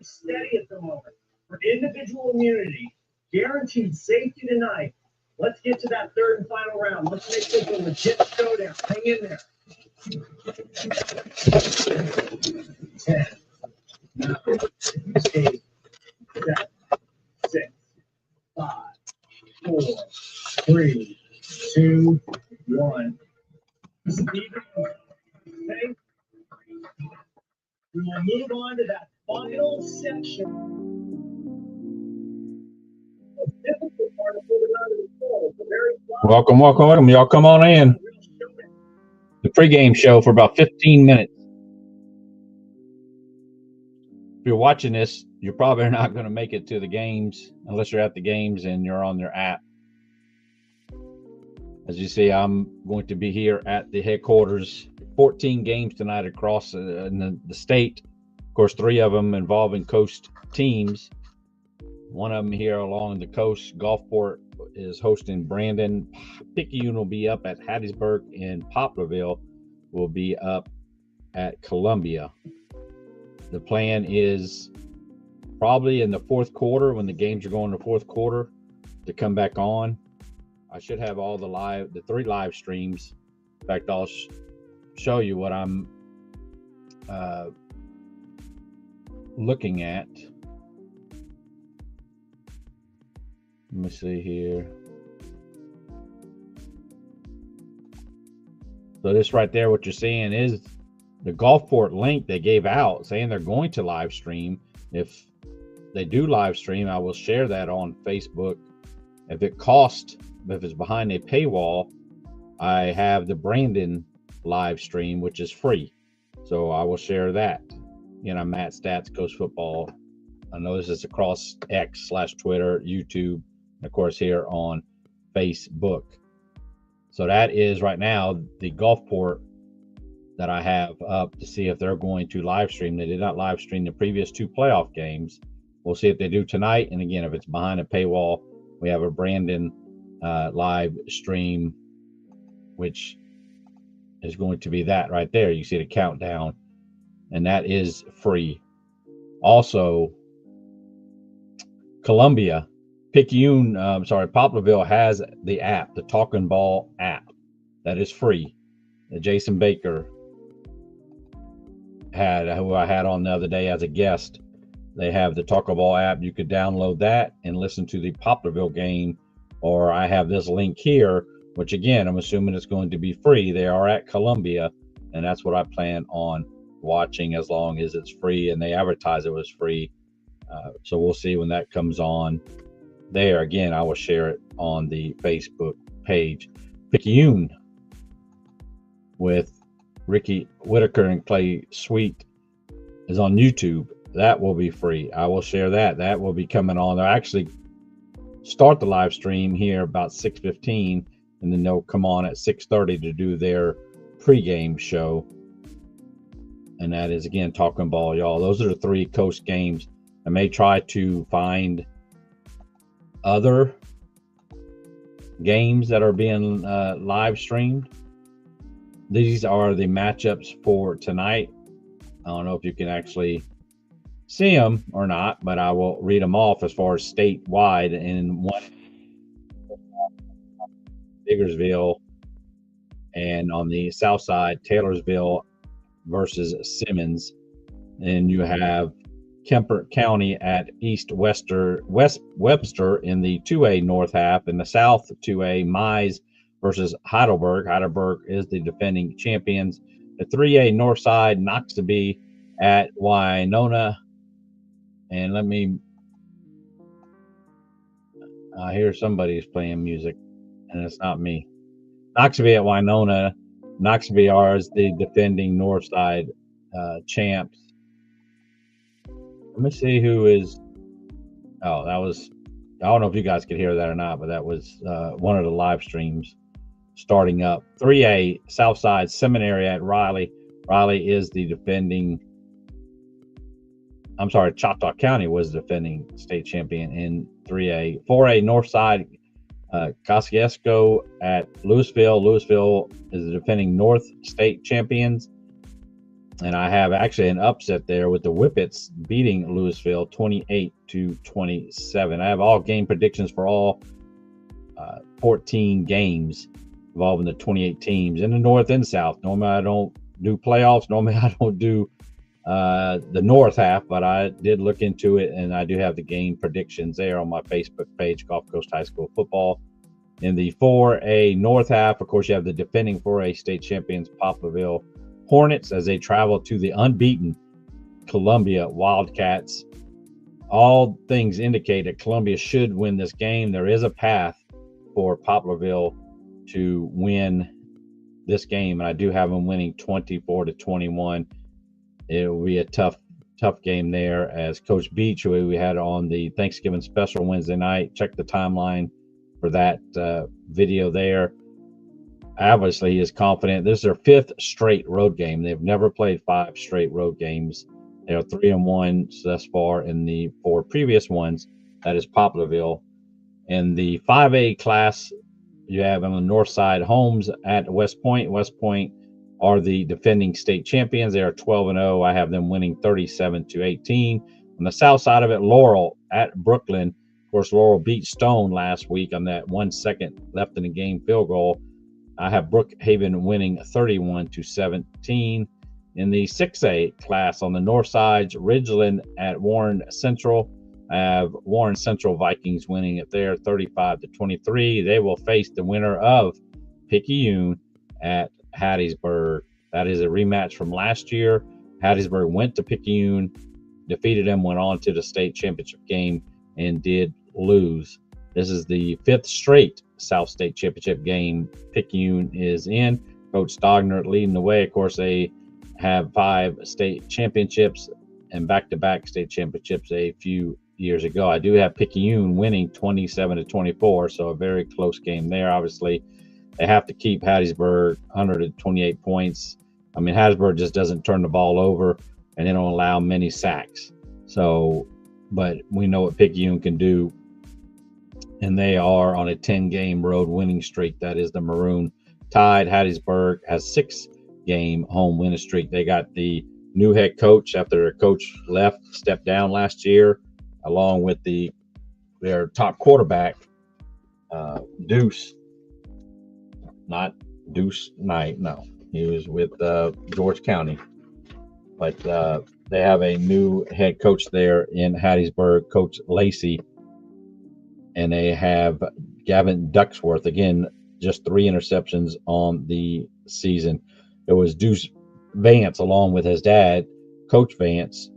steady at the moment. For individual immunity, guaranteed safety tonight. Let's get to that third and final round. Let's make this a legit showdown. Hang in there. 10, 9, 8, 7, 6, 5, 4, 3, 2, 1. Steven, okay? We will move on to that final section. Welcome. Y'all come on in. The pregame show for about 15 minutes. If you're watching this, you're probably not going to make it to the games unless you're at the games and you're on their app. As you see, I'm going to be here at the headquarters. 14 games tonight across the state. Of course, 3 of them involving coast teams. One of them here along the coast. Gulfport is hosting Brandon. Picayune will be up at Hattiesburg, and Poplarville will be up at Columbia. The plan is probably in the fourth quarter, when the games are going to fourth quarter, to come back on. I should have all the 3 live streams. In fact, I'll show you what I'm looking at. Let me see here. So this right there, what you're seeing is the Gulfport link they gave out saying they're going to live stream. If they do live stream, I will share that on Facebook. If it's behind a paywall, I have the Brandon live stream, which is free. So I will share that. I'm Matt Stats, Coast Football. I know this is across X/Twitter, YouTube, and of course here on Facebook. So that is right now the Gulfport that I have up to see if they're going to live stream. They did not live stream the previous 2 playoff games. We'll see if they do tonight. And again, if it's behind a paywall, we have a Brandon live stream, which is going to be that right there. You see the countdown, and that is free. Also, Poplarville has the app, the Talking Ball app, that is free. Jason Baker who I had on the other day as a guest. They have the Talking Ball app. You could download that and listen to the Poplarville game, or I have this link here, which again, I'm assuming it's going to be free. They are at Columbia, and that's what I plan on watching as long as it's free, and they advertise it was free. So we'll see when that comes on there. Again, I will share it on the Facebook page. Picayune with Ricky Whitaker and Clay Sweet is on YouTube. That will be free. I will share that. That will be coming on. They'll actually start the live stream here about 6:15, and then they'll come on at 6:30 to do their pregame show. And that is, again, Talking Ball, y'all. Those are the 3 coast games. I may try to find other games that are being live streamed. These are the matchups for tonight. I don't know if you can actually see them or not, but I will read them off as far as statewide. And one, Biggersville, and on the south side, Taylorsville versus Simmons. And you have Kemper County at West Webster in the 2A North half. In the South 2A, Mize versus Heidelberg. Heidelberg is the defending champions. The 3A North side, Noxubee at Winona. And I hear somebody's playing music, and it's not me. Noxubee at Winona. Noxubee are the defending North side champs. Let me see who is. Oh, that was. I don't know if you guys could hear that or not, but that was one of the live streams starting up. 3A Southside Seminary at Riley. Riley is the defending. I'm sorry, Choctaw County was the defending state champion in 3A. 4A Northside Kosciuszko at Louisville. Louisville is the defending North state champions. And I have actually an upset there with the Whippets beating Louisville 28-27. I have all game predictions for all 14 games involving the 28 teams in the North and South. Normally I don't do playoffs. Normally I don't do the North half, but I did look into it, and I do have the game predictions there on my Facebook page, Gulf Coast High School Football. In the 4A North half, of course, you have the defending 4A state champions Poplarville Hornets as they travel to the unbeaten Columbia Wildcats. All things indicate that Columbia should win this game. There is a path for Poplarville to win this game, and I do have them winning 24-21. It will be a tough game there, as Coach Beach, who we had on the Thanksgiving special Wednesday night, check the timeline for that video there. Obviously, he is confident. This is their 5th straight road game. They've never played 5 straight road games. They are 3-1 thus far in the 4 previous ones. That is Poplarville. In the 5A class, you have on the north side Holmes at West Point. West Point are the defending state champions. They are 12-0. I have them winning 37-18. On the south side of it, Laurel at Brooklyn. Of course, Laurel beat Stone last week on that 1 second left in the game field goal. I have Brookhaven winning 31-17. In the 6A class on the north side, Ridgeland at Warren Central. I have Warren Central Vikings winning it there 35-23. They will face the winner of Picayune at Hattiesburg. That is a rematch from last year. Hattiesburg went to Picayune, defeated them, went on to the state championship game, and did lose. This is the 5th straight South State Championship game Picayune is in. Coach Stogner leading the way. Of course, they have 5 state championships and back-to-back state championships a few years ago. I do have Picayune winning 27-24, so a very close game there. Obviously, they have to keep Hattiesburg 128 points. I mean, Hattiesburg just doesn't turn the ball over, and they don't allow many sacks. So, but we know what Picayune can do, and they are on a 10-game road winning streak. That is the Maroon Tide. Hattiesburg has 6-game home winning streak. They got the new head coach after their coach stepped down last year, along with their top quarterback, Deuce. Not Deuce Knight, no. He was with George County. But they have a new head coach there in Hattiesburg, Coach Lacey. And they have Gavin Ducksworth. Again, just 3 interceptions on the season. It was Deuce Vance, along with his dad, Coach Vance,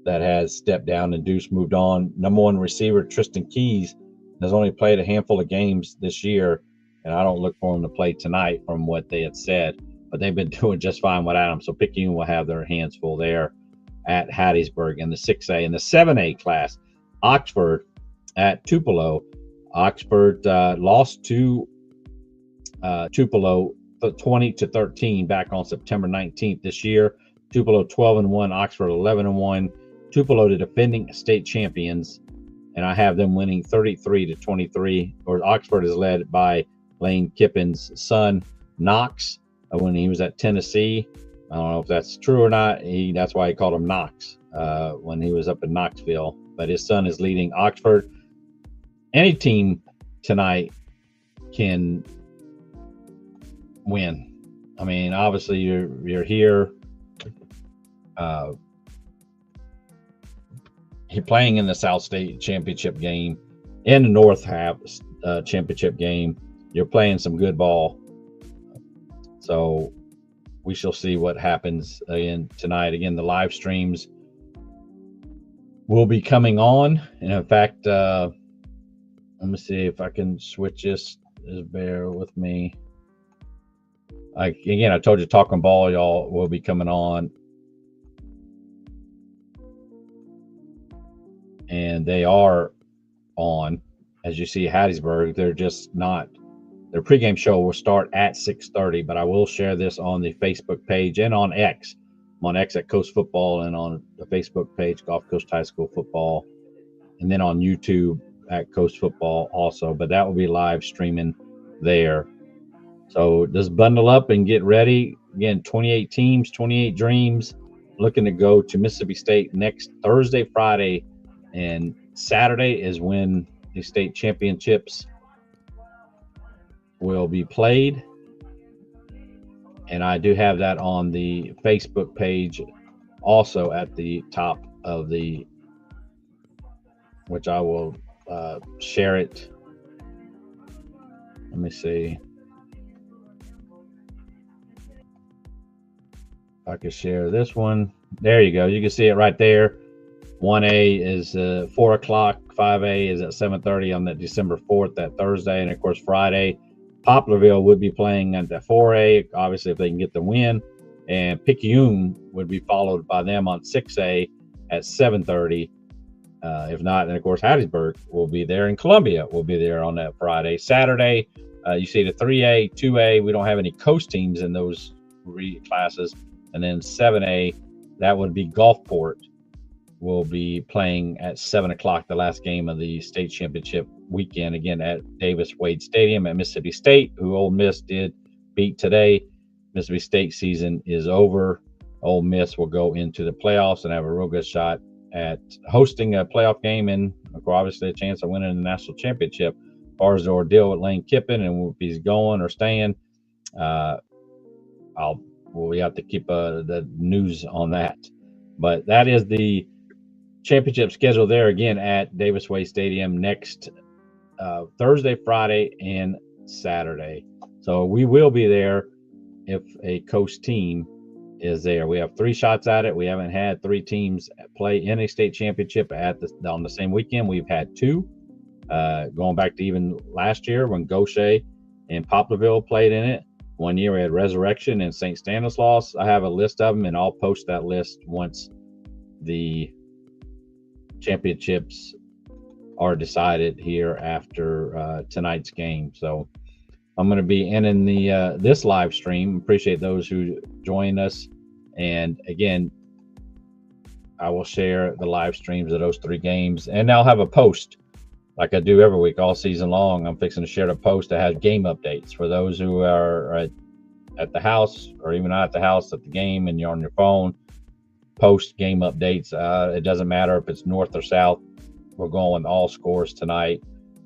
that has stepped down, and Deuce moved on. Number 1 receiver, Tristan Keys, has only played a handful of games this year, and I don't look for him to play tonight from what they had said, but they've been doing just fine without him. So Picayune will have their hands full there at Hattiesburg. In the 6A. In the 7A class, Oxford at Tupelo. Oxford lost to Tupelo 20-13 back on September 19th this year. Tupelo 12-1, Oxford 11-1. Tupelo, the defending state champions, and I have them winning 33-23. Or Oxford is led by Lane Kippen's son, Knox, when he was at Tennessee. I don't know if that's true or not. That's why he called him Knox when he was up in Knoxville. But his son is leading Oxford. Any team tonight can win. I mean, obviously you're here. You're playing in the South State Championship game, in the North half championship game. You're playing some good ball. So we shall see what happens again tonight. Again, the live streams will be coming on. And in fact, let me see if I can switch this. Just bear with me. I told you Talking Ball, y'all, will be coming on. And they are on. As you see, Hattiesburg, they're just not. Their pregame show will start at 6:30, but I will share this on the Facebook page and on X. I'm on X at Coast Football, and on the Facebook page, Gulf Coast High School Football, and then on YouTube at Coast Football also. But that will be live streaming there. So just bundle up and get ready. Again, 28 teams, 28 dreams, looking to go to Mississippi State next Thursday, Friday, and Saturday is when the state championships will be played. And I do have that on the Facebook page also at the top of the, which I will share it. Let me see if I can share this one. There you go. You can see it right there. 1A is 4 o'clock. 5A is at 7:30 on that December 4th, that Thursday. And of course, Friday, Poplarville would be playing at the 4A, obviously, if they can get the win. And Picayune would be followed by them on 6A at 7:30. If not, then of course, Hattiesburg will be there, and Columbia will be there on that Friday. Saturday, you see the 3A, 2A. We don't have any coast teams in those three classes. And then 7A, that would be Gulfport, will be playing at 7 o'clock, the last game of the state championship weekend, again at Davis Wade Stadium at Mississippi State, who Ole Miss did beat today. Mississippi State season is over. Ole Miss will go into the playoffs and have a real good shot at hosting a playoff game and obviously a chance of winning the national championship. As far as the ordeal with Lane Kiffin and if he's going or staying, we have to keep the news on that. But that is the championship schedule there again at Davis Wade Stadium next Thursday, Friday, and Saturday. So we will be there if a coast team is there. We have 3 shots at it. We haven't had 3 teams play in a state championship on the same weekend. We've had 2, going back to even last year when Gaucher and Poplarville played in it. One year we had Resurrection and St. Stanislaus. I have a list of them, and I'll post that list once the championships are decided here after tonight's game. So I'm going to be ending the this live stream. Appreciate those who join us, and again, I will share the live streams of those 3 games, and I'll have a post like I do every week all season long. I'm fixing to share a post that has game updates for those who are at the house or even not at the house at the game and you're on your phone. Post game updates. It doesn't matter if it's north or south. We're going all scores tonight,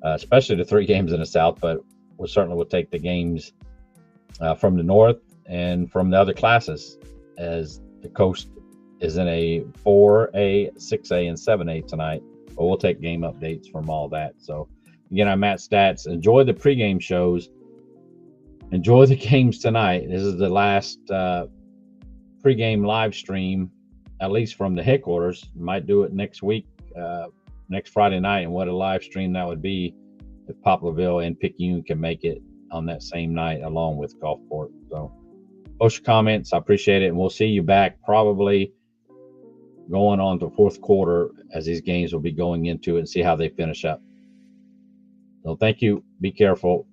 especially the 3 games in the south, but we certainly will take the games from the north and from the other classes, as the coast is in a 4A, 6A, and 7A tonight. But we'll take game updates from all that. So again, I'm Matt Stats. Enjoy the pregame shows. Enjoy the games tonight. This is the last pregame live stream, at least from the headquarters. Might do it next week, next Friday night, and what a live stream that would be if Poplarville and Picayune can make it on that same night along with Gulfport. So post your comments. I appreciate it, and we'll see you back probably going on to 4th quarter as these games will be going into it and see how they finish up. So thank you. Be careful.